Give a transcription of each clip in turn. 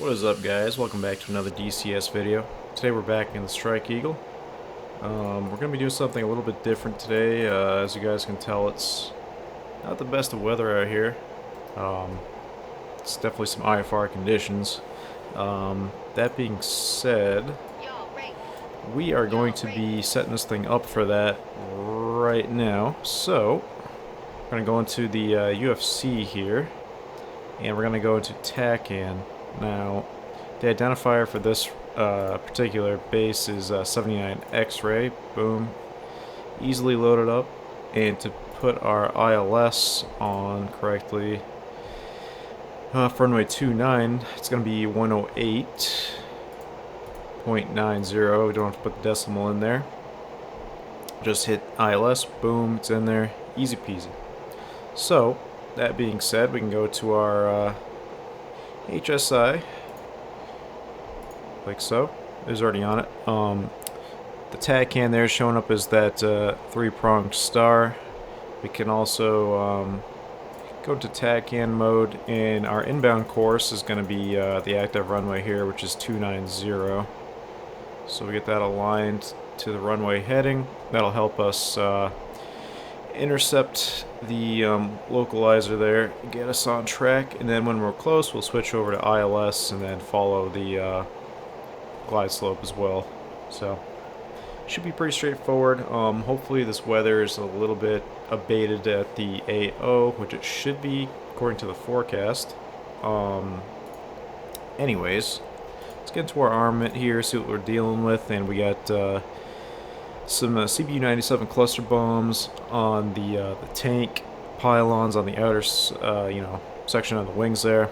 What is up, guys? Welcome back to another DCS video. Today we're back in the Strike Eagle. We're going to be doing something a little bit different today. As you guys can tell, it's not the best of weather out here. It's definitely some IFR conditions. That being said, we are going to be setting this thing up for that right now. So, we're going to go into the UFC here, and we're going to go into TACAN. Now, the identifier for this particular base is 79 X-ray. Boom. Easily loaded up. And to put our ILS on correctly, for runway 29, it's going to be 108.90. We don't have to put the decimal in there. Just hit ILS. Boom. It's in there. Easy peasy. So, that being said, we can go to our HSI, like so. It was already on it. The TACAN there showing up as that three-pronged star. We can also go to TACAN mode, and our inbound course is going to be the active runway here, which is 290. So we get that aligned to the runway heading. That'll help us intercept the localizer there, get us on track, and then when we're close we'll switch over to ILS and then follow the glide slope as well. So should be pretty straightforward. Hopefully this weather is a little bit abated at the AO, which it should be according to the forecast. Anyways, let's get into our armament here, see what we're dealing with. And we got some CBU-97 cluster bombs on the tank, pylons on the outer, section of the wings there,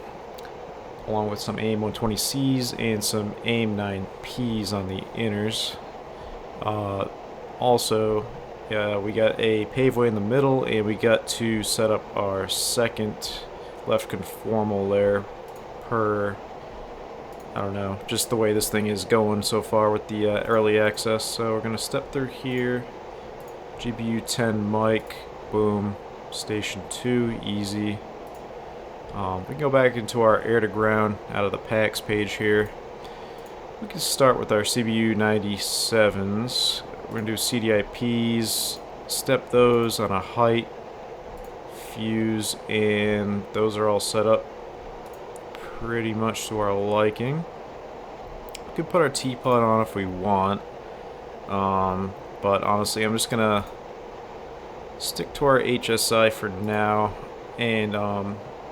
along with some AIM-120Cs and some AIM-9Ps on the inners. Also, we got a paveway in the middle, and we got to set up our second left conformal there per, I don't know, just the way this thing is going so far with the early access. So we're going to step through here. GBU 10 mic, boom, station 2, easy. We can go back into our air to ground out of the packs page here. We can start with our CBU 97s. We're going to do CDIPs, step those on a height, fuse, and those are all set up pretty much to our liking. We could put our teapot on if we want, but honestly I'm just gonna stick to our HSI for now, and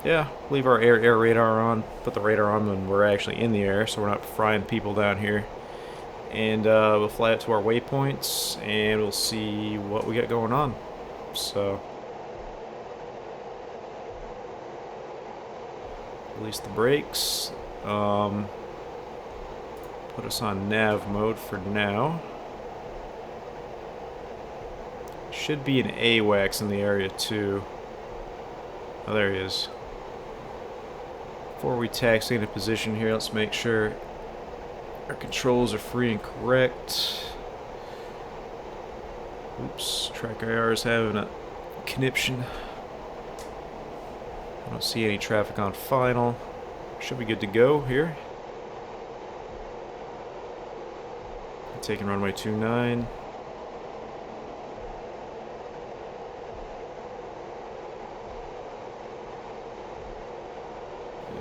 yeah, leave our air radar on, put the radar on when we're actually in the air so we're not frying people down here, and we'll fly it to our waypoints and we'll see what we got going on. So release the brakes, put us on nav mode for now. Should be an AWACS in the area too. Oh, there he is. Before we taxi into position here, let's make sure our controls are free and correct. Oops, track IR is having a conniption. I don't see any traffic on final. Should be good to go here. Taking runway 29.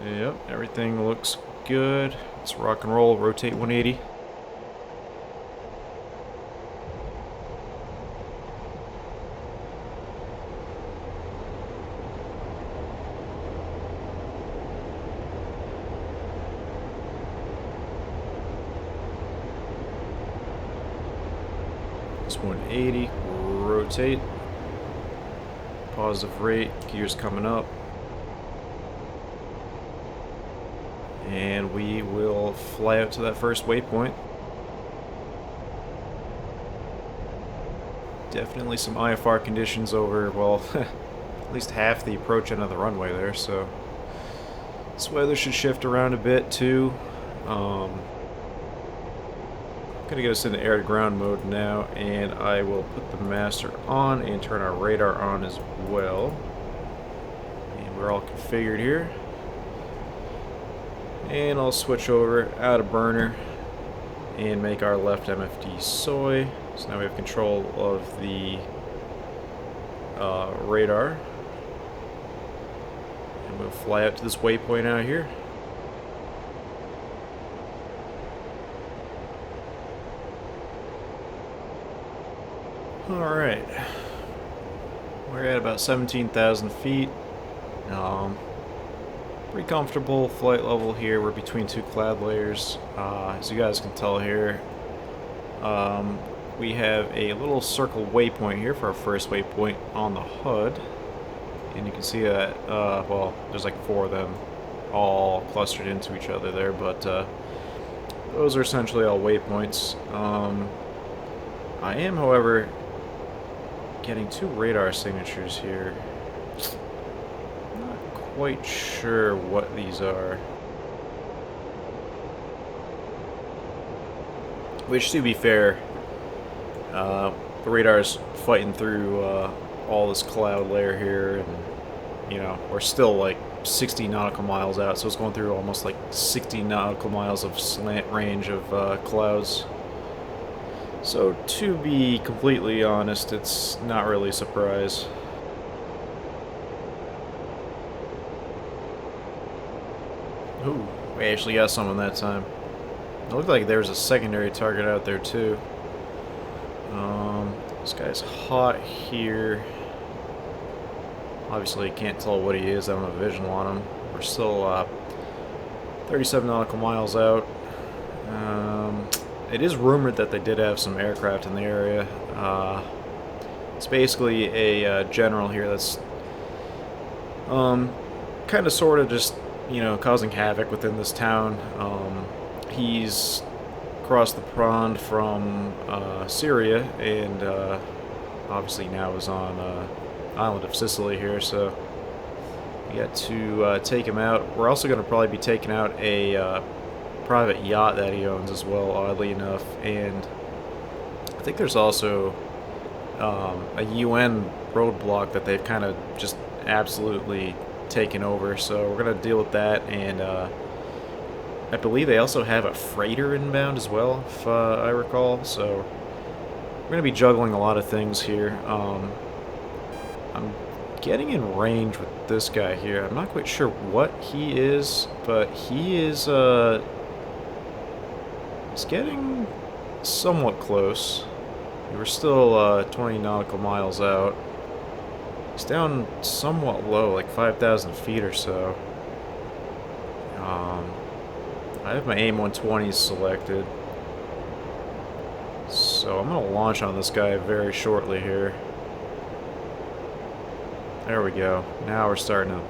Yep, everything looks good. Let's rock and roll, rotate 180. It's 180, rotate, positive rate, gears coming up, and we will fly out to that first waypoint. Definitely some IFR conditions over, well, at least half the approach end of the runway there, so this weather should shift around a bit too. Gonna get us into air to ground mode now, and I will put the master on and turn our radar on as well. And we're all configured here. And I'll switch over out of burner and make our left MFD soy. So now we have control of the radar. And we'll fly out to this waypoint out here. Alright. We're at about 17,000 feet. Pretty comfortable flight level here. We're between two cloud layers. As you guys can tell here, we have a little circle waypoint here for our first waypoint on the HUD. And you can see that, well, there's like 4 of them all clustered into each other there, but those are essentially all waypoints. I am, however, getting 2 radar signatures here. Not quite sure what these are. Which, to be fair, the radar's fighting through all this cloud layer here, and you know, we're still like 60 nautical miles out, so it's going through almost like 60 nautical miles of slant range of clouds. So, to be completely honest, it's not really a surprise. Ooh, we actually got someone that time. It looked like there was a secondary target out there, too. This guy's hot here. Obviously, you can't tell what he is. I don't have vision on him. We're still 37 nautical miles out. It is rumored that they did have some aircraft in the area. It's basically a general here that's kind of sort of just, you know, causing havoc within this town. He's crossed the pond from Syria, and obviously now is on island of Sicily here, so we got to take him out. We're also going to probably be taking out a private yacht that he owns as well, oddly enough, and I think there's also a UN roadblock that they've kind of just absolutely taken over, so we're going to deal with that. And I believe they also have a freighter inbound as well, if I recall, so we're going to be juggling a lot of things here. I'm getting in range with this guy here. I'm not quite sure what he is, but he is he's getting somewhat close. We're still 20 nautical miles out. He's down somewhat low, like 5,000 feet or so. I have my AIM 120s selected, so I'm going to launch on this guy very shortly here. There we go. Now we're starting to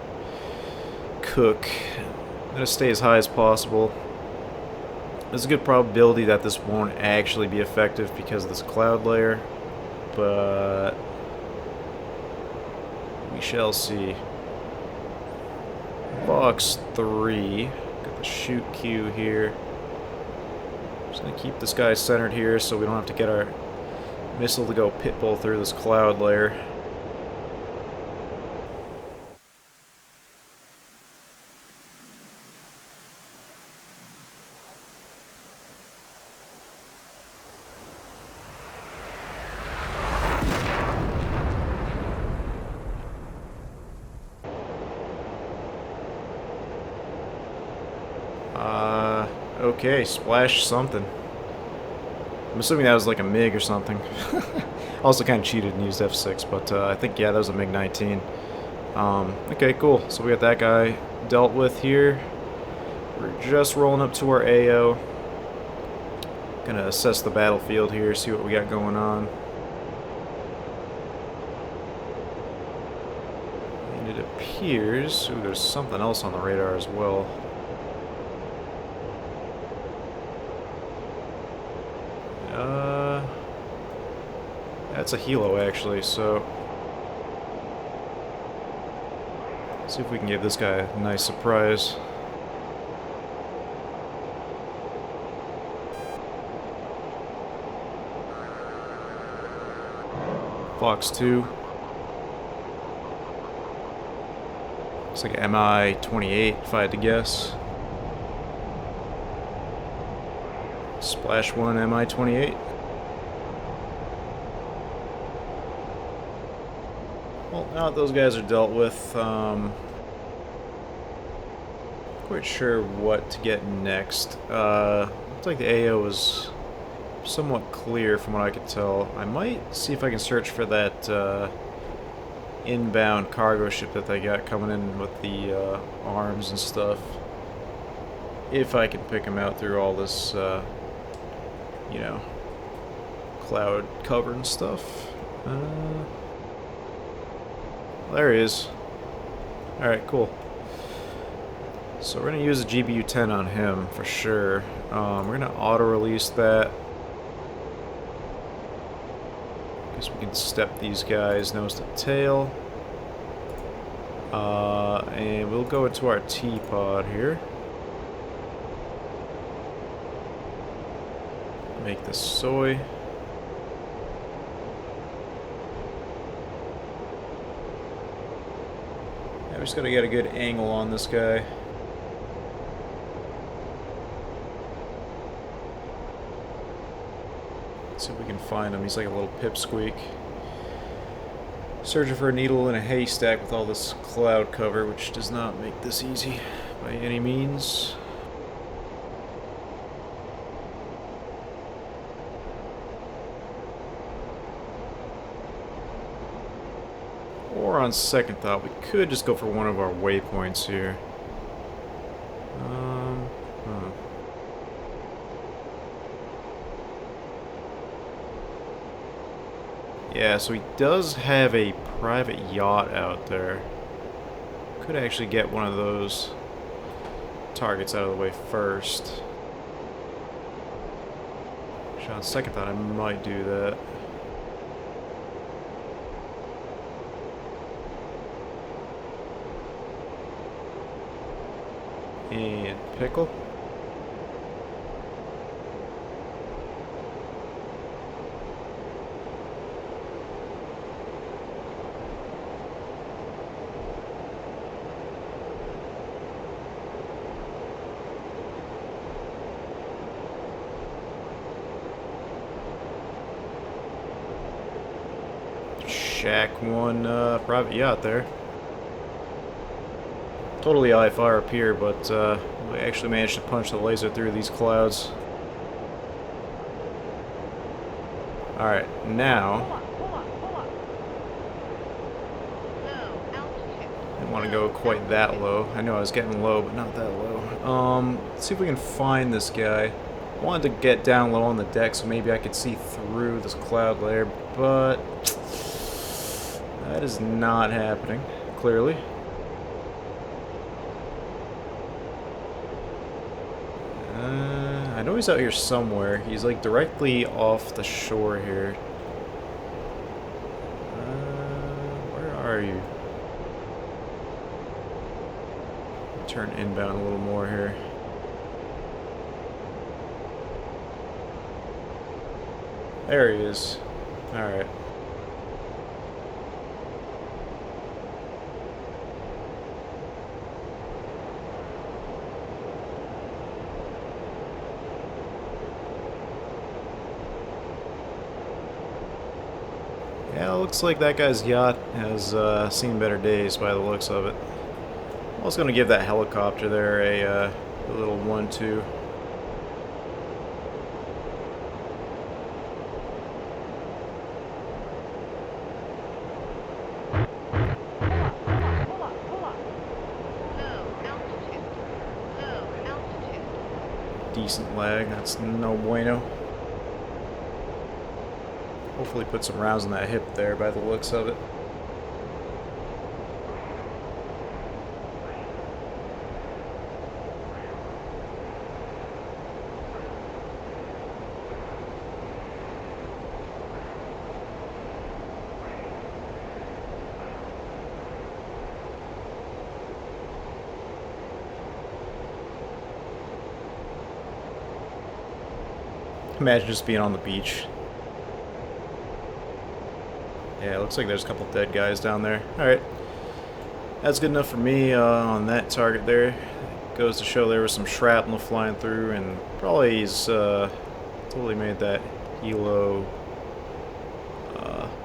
cook. I'm going to stay as high as possible. There's a good probability that this won't actually be effective because of this cloud layer, but we shall see. Box 3. Got the chute queue here. Just going to keep this guy centered here so we don't have to get our missile to go pitbull through this cloud layer. Okay, splash something. I'm assuming that was like a MiG or something. I also kind of cheated and used F6, but I think, yeah, that was a MiG-19. Okay, cool. So we got that guy dealt with here. We're just rolling up to our AO. Gonna assess the battlefield here, see what we got going on. And it appears... ooh, there's something else on the radar as well. That's a helo, actually, so... see if we can give this guy a nice surprise. Fox 2. Looks like an MI-28, if I had to guess. Splash 1 MI-28. Well, now that those guys are dealt with, quite sure what to get next. Looks like the AO was somewhat clear from what I could tell. I might see if I can search for that inbound cargo ship that they got coming in with the arms and stuff. If I can pick them out through all this, you know, cloud cover and stuff. There he is. Alright, cool. So we're going to use a GBU-10 on him for sure. We're going to auto-release that. Guess we can step these guys nose to tail. And we'll go into our T-pod here. Make this soy. Yeah, we just gotta get a good angle on this guy. See if we can find him. He's like a little pipsqueak. Searching for a needle in a haystack with all this cloud cover, which does not make this easy by any means. Or on second thought, we could just go for one of our waypoints here. Yeah, so he does have a private yacht out there. Could actually get one of those targets out of the way first. Actually, on second thought, I might do that. And pickle. Shack one private yacht there. Totally IFR up here, but we actually managed to punch the laser through these clouds. Alright, now I didn't want to go quite that low. I know I was getting low, but not that low. Let's see if we can find this guy. I wanted to get down low on the deck so maybe I could see through this cloud layer, but that is not happening, clearly. I know he's out here somewhere. He's like directly off the shore here. Where are you? Turn inbound a little more here. There he is. Alright. Yeah, it looks like that guy's yacht has seen better days by the looks of it. I was going to give that helicopter there a little 1-2. Decent lag, that's no bueno. Hopefully put some rounds in that hip there by the looks of it. Imagine just being on the beach. Yeah, it looks like there's a couple dead guys down there. Alright. That's good enough for me on that target there. Goes to show there was some shrapnel flying through, and probably he's Totally made that helo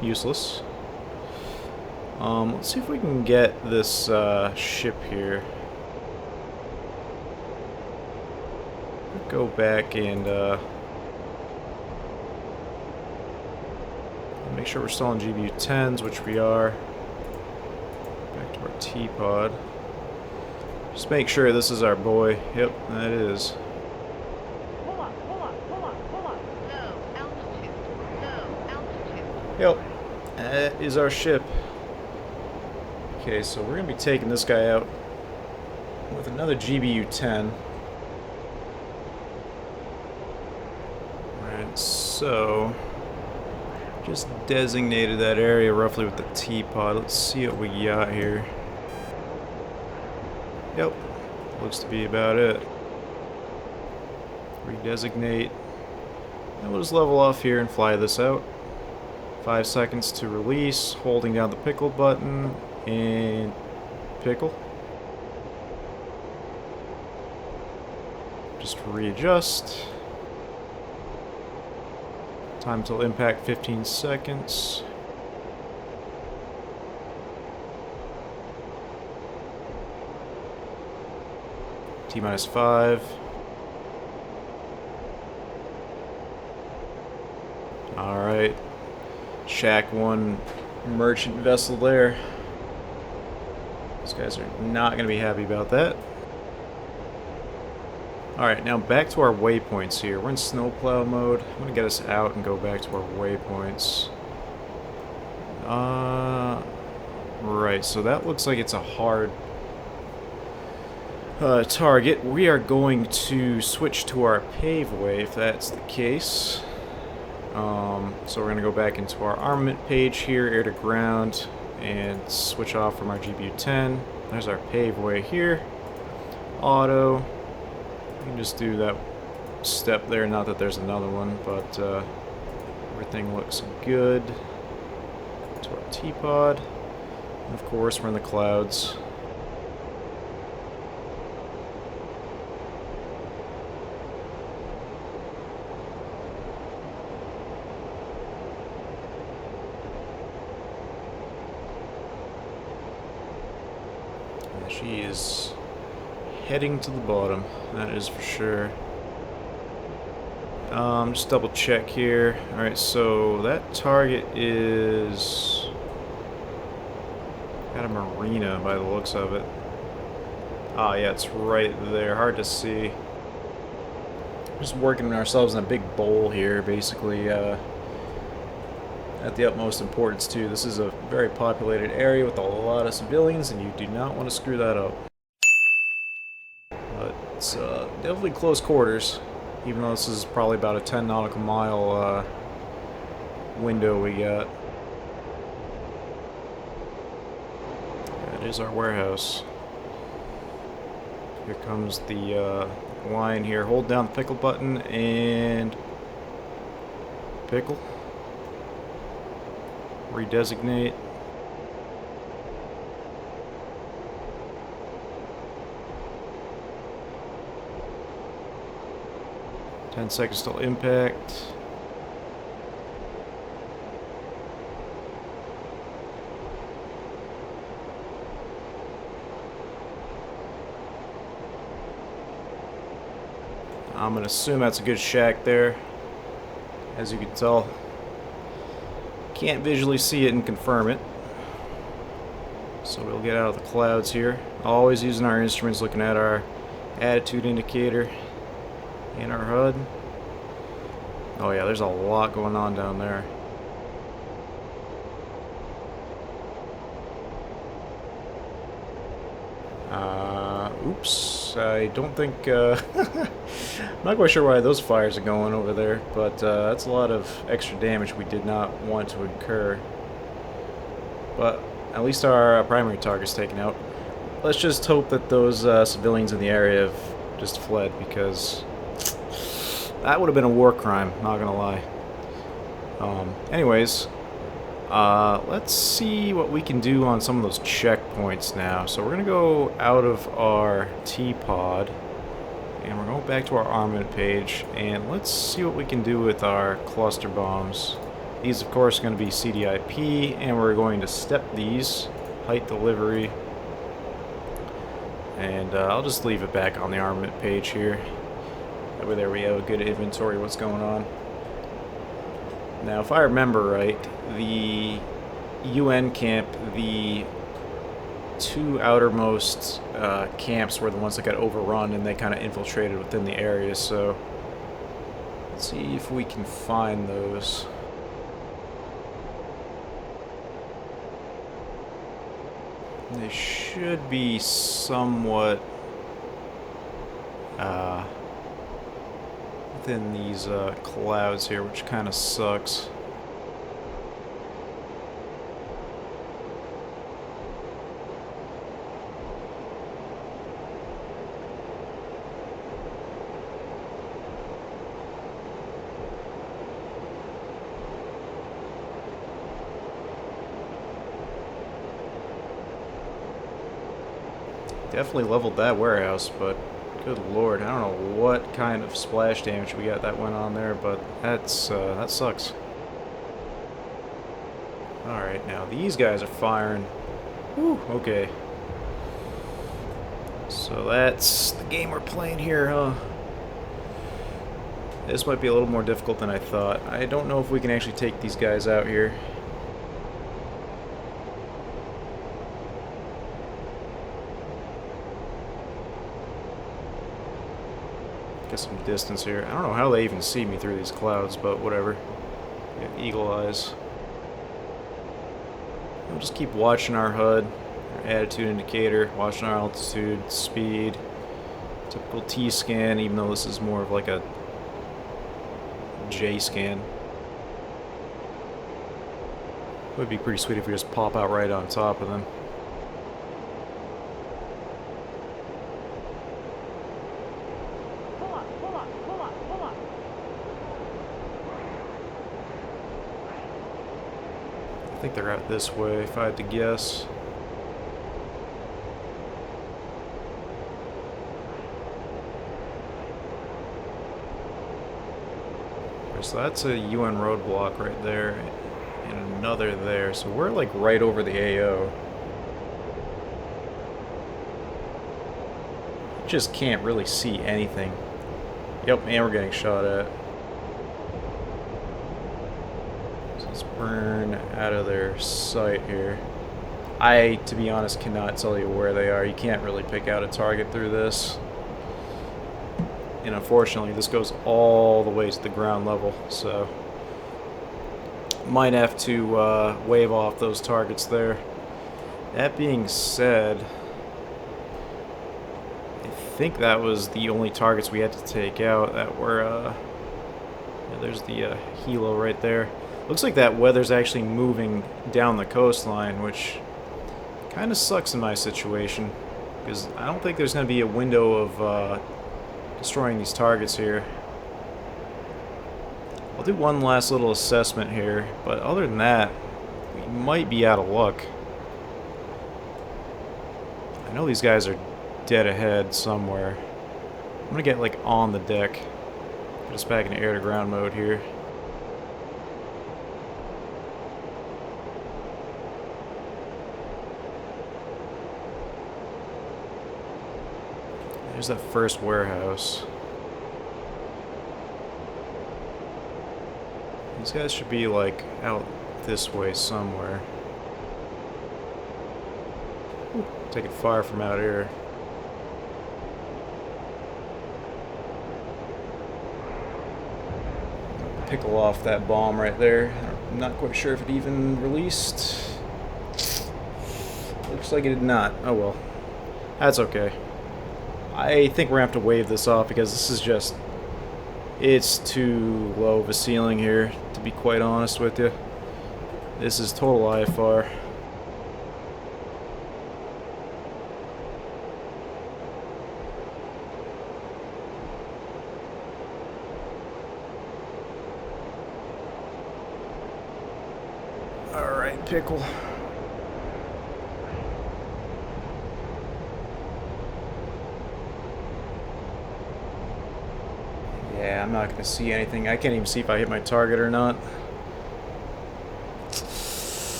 useless. Let's see if we can get this ship here. Go back and make sure we're still on GBU-10s, which we are. Back to our T-pod. Just make sure this is our boy. Yep, that is. Pull up. Low altitude. Yep, that is our ship. Okay, so we're going to be taking this guy out with another GBU-10. Alright, so just designated that area roughly with the T-pod. Let's see what we got here. Yep, looks to be about it. Redesignate. And we'll just level off here and fly this out. 5 seconds to release, holding down the pickle button, and pickle. Just readjust. Time till impact 15 seconds. T-minus 5. Alright. Shack 1 merchant vessel there. These guys are not going to be happy about that. Alright, now back to our waypoints here. We're in snowplow mode. I'm going to get us out and go back to our waypoints. Right, so that looks like it's a hard target. We are going to switch to our paveway if that's the case. So we're going to go back into our armament page here, air to ground, and switch off from our GBU-10. There's our paveway here. Auto. We can just do that step there, not that there's another one, but everything looks good. To our T-pod. And of course, we're in the clouds. She is heading to the bottom, that is for sure. Just double check here. Alright, so that target is at a marina by the looks of it. Ah, yeah, it's right there. Hard to see. Just working ourselves in a big bowl here, basically. At the utmost importance, too. This is a very populated area with a lot of civilians, and you do not want to screw that up. But it's definitely close quarters, even though this is probably about a 10 nautical mile window we got. That is our warehouse. Here comes the line here. Hold down the pickle button and pickle. Redesignate. Ten seconds till impact. I'm gonna assume that's a good shack there, as you can tell. Can't visually see it and confirm it. So we'll get out of the clouds here. Always using our instruments, looking at our attitude indicator and our HUD. Oh yeah, there's a lot going on down there. Oops. I don't think... I'm not quite sure why those fires are going over there, but that's a lot of extra damage we did not want to incur. But at least our primary target's taken out. Let's just hope that those civilians in the area have just fled, because that would have been a war crime, not gonna lie. Anyways, let's see what we can do on some of those checkpoints now. So we're gonna go out of our T-pod And we're going back to our armament page, and let's see what we can do with our cluster bombs. These, of course, are going to be CDIP, and we're going to step these, height delivery, and I'll just leave it back on the armament page here. That way there we have a good inventory of what's going on. Now, if I remember right, the UN camp, the two outermost camps were the ones that got overrun, and they kind of infiltrated within the area, so let's see if we can find those. They should be somewhat within these clouds here, which kind of sucks. Definitely leveled that warehouse, but good lord, I don't know what kind of splash damage we got that went on there, but that sucks. Alright, now these guys are firing. Whew, okay. So that's the game we're playing here, huh? This might be a little more difficult than I thought. I don't know if we can actually take these guys out here. Get some distance here. I don't know how they even see me through these clouds, but whatever. Get eagle eyes. We'll just keep watching our HUD, our attitude indicator, watching our altitude, speed, typical T scan, even though this is more of like a J scan. It would be pretty sweet if we just pop out right on top of them. I think they're out this way, if I had to guess. So that's a UN roadblock right there, and another there. So we're like right over the AO. Just can't really see anything. Yep, and we're getting shot at. So let's burn out of their sight here. I, to be honest, cannot tell you where they are. You can't really pick out a target through this. And unfortunately, this goes all the way to the ground level, so might have to wave off those targets there. That being said, I think that was the only targets we had to take out that were, yeah, there's the helo right there. Looks like that weather's actually moving down the coastline, which kind of sucks in my situation, because I don't think there's going to be a window of destroying these targets here. I'll do one last little assessment here, but other than that, we might be out of luck. I know these guys are dead ahead somewhere. I'm gonna get like on the deck. Get us back into air to ground mode here. There's that first warehouse. These guys should be like out this way somewhere. Ooh, taking fire from out here. Pickle off that bomb right there. I'm not quite sure if it even released. Looks like it did not. Oh well. That's okay. I think we're going to have to wave this off because this is just... it's too low of a ceiling here, to be quite honest with you. This is total IFR. Alright, pickle. Yeah, I'm not going to see anything. I can't even see if I hit my target or not.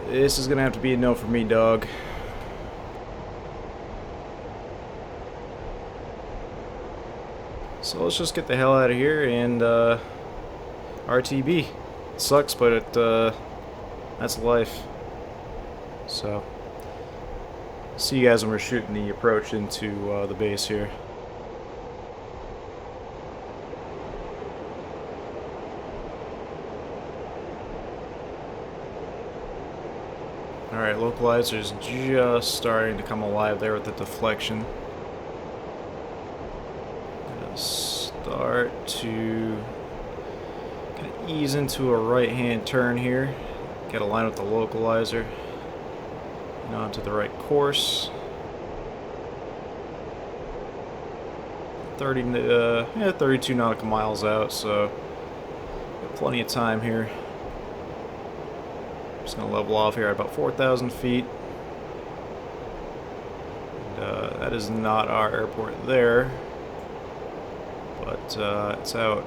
This is going to have to be a no for me, dog. So let's just get the hell out of here and RTB. It sucks, but that's life. So, see you guys when we're shooting the approach into the base here. Alright, localizer's just starting to come alive there with the deflection. Gonna start to kind of ease into a right-hand turn here. Get a line with the localizer. And onto the right course. 32 nautical miles out, so got plenty of time here. Just gonna level off here at about 4,000 feet. And, that is not our airport there, but it's out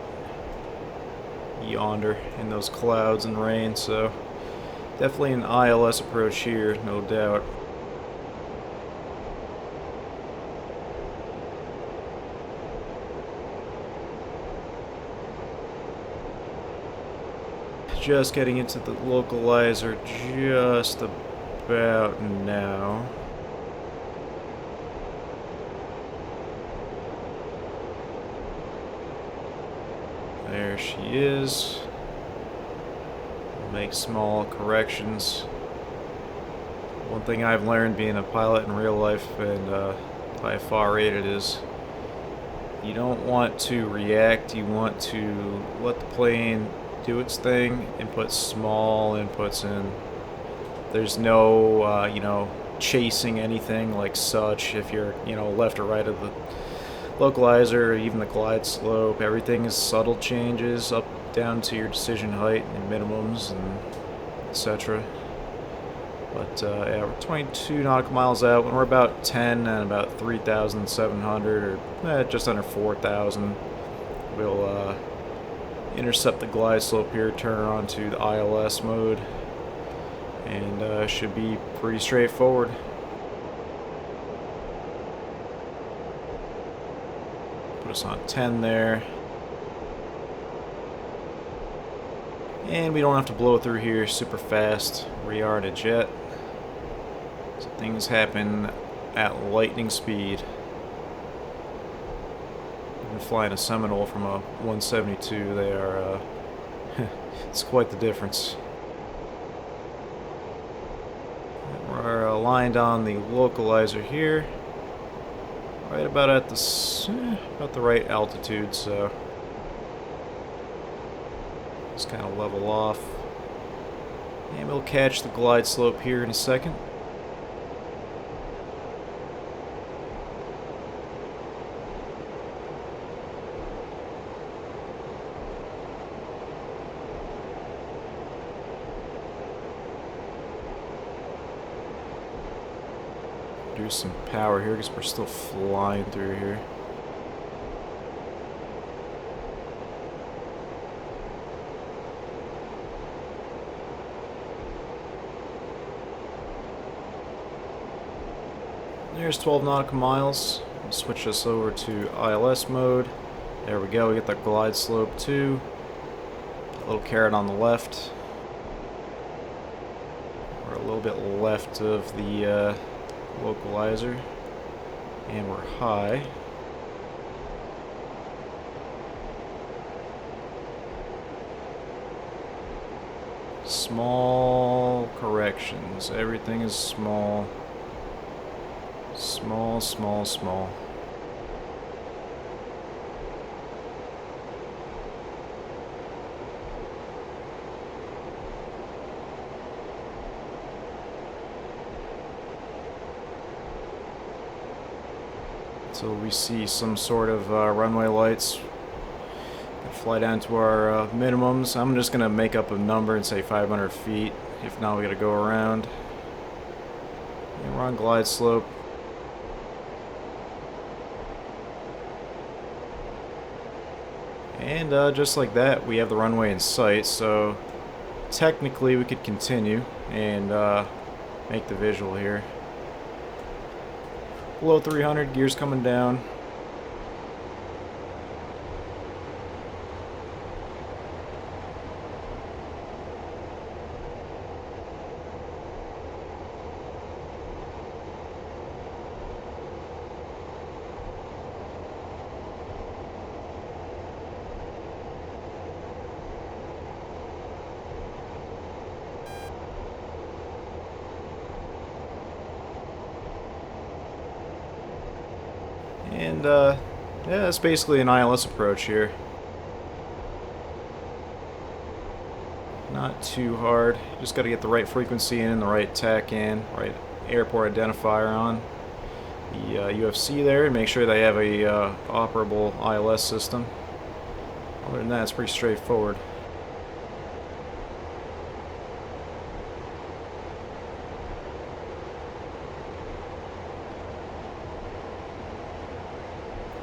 yonder in those clouds and rain, so definitely an ILS approach here, no doubt. Just getting into the localizer just about now. There she is. Make small corrections. One thing I've learned being a pilot in real life and IFR rated is you don't want to react, you want to let the plane do its thing and put small inputs in. There's no, you know, chasing anything like such. If you're, you know, left or right of the localizer, or even the glide slope, everything is subtle changes up down to your decision height and minimums and etc. But yeah, we're 22 nautical miles out. When we're about 10 and about 3,700 or just under 4,000, we'll intercept the glide slope here, turn onto the ILS mode, and should be pretty straightforward. Put us on 10 there. And we don't have to blow through here super fast. Re-yardage jet. So things happen at lightning speed. Flying a Seminole from a 172, they are, it's quite the difference. We're aligned on the localizer here, right about at about the right altitude, so just kind of level off. And we'll catch the glide slope here in a second. Do some power here because we're still flying through here. There's 12 nautical miles. We'll switch this over to ILS mode. There we go, we get that glide slope too. A little carrot on the left. We're a little bit left of the localizer, and we're high. Small corrections. Everything is small. Small, small, small. So we see some sort of runway lights. Fly down to our minimums. I'm just going to make up a number and say 500 feet. If not, we got to go around. And we're on glide slope. And just like that, we have the runway in sight, so technically we could continue and make the visual here. Below 300, gears coming down. And, yeah, it's basically an ILS approach here. Not too hard. Just got to get the right frequency in, the right tack in, right airport identifier on. The UFC there, and make sure they have a operable ILS system. Other than that, it's pretty straightforward.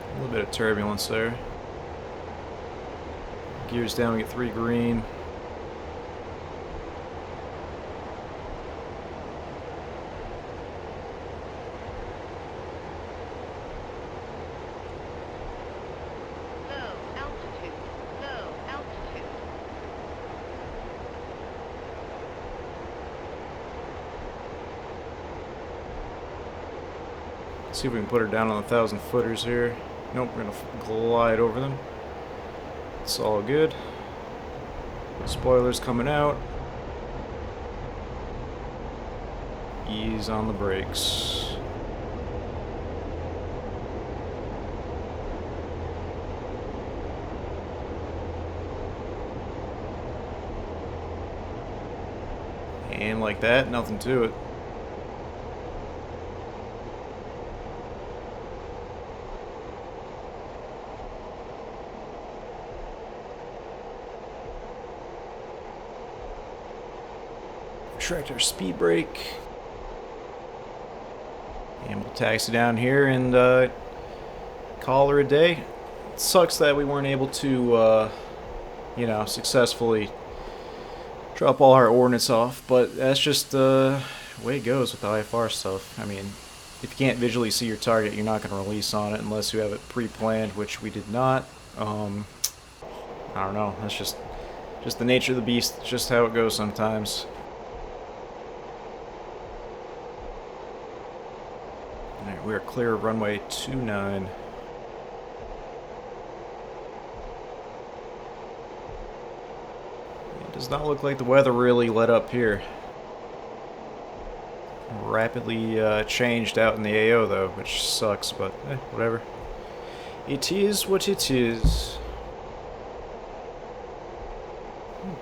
A little bit of turbulence there. Gears down, we get 3 green. See if we can put her down on the 1,000 footers here. Nope, we're gonna glide over them. It's all good. Spoilers coming out. Ease on the brakes. And like that, nothing to it. Retract our speed brake. And we'll taxi down here and call her a day. It sucks that we weren't able to, you know, successfully drop all our ordnance off, but that's just the way it goes with the IFR stuff. I mean, if you can't visually see your target, you're not going to release on it unless you have it pre-planned, which we did not. I don't know. That's just the nature of the beast. It's just how it goes sometimes. Alright, we are clear of runway 29. It does not look like the weather really let up here. Rapidly changed out in the AO though, which sucks, but whatever. It is what it is.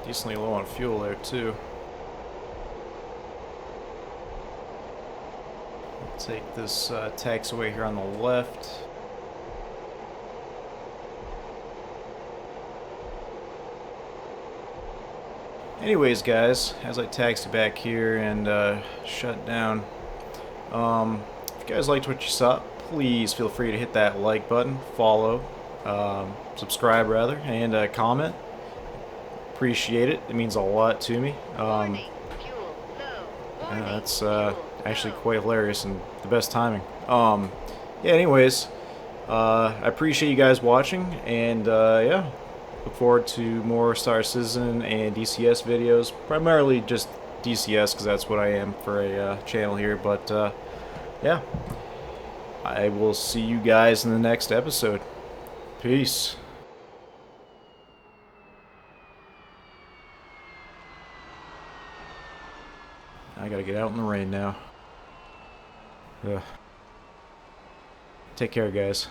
Decently low on fuel there too. Take this taxiway here on the left. Anyways, guys, as I taxi back here and shut down, if you guys liked what you saw, please feel free to hit that like button, follow, subscribe rather, and comment. Appreciate it. It means a lot to me. That's actually quite hilarious and the best timing. Yeah, anyways, I appreciate you guys watching, and yeah, look forward to more Star Citizen and DCS videos, primarily just DCS because that's what I am for a channel here, but yeah, I will see you guys in the next episode. Peace. I gotta get out in the rain now. Ugh. Take care, guys.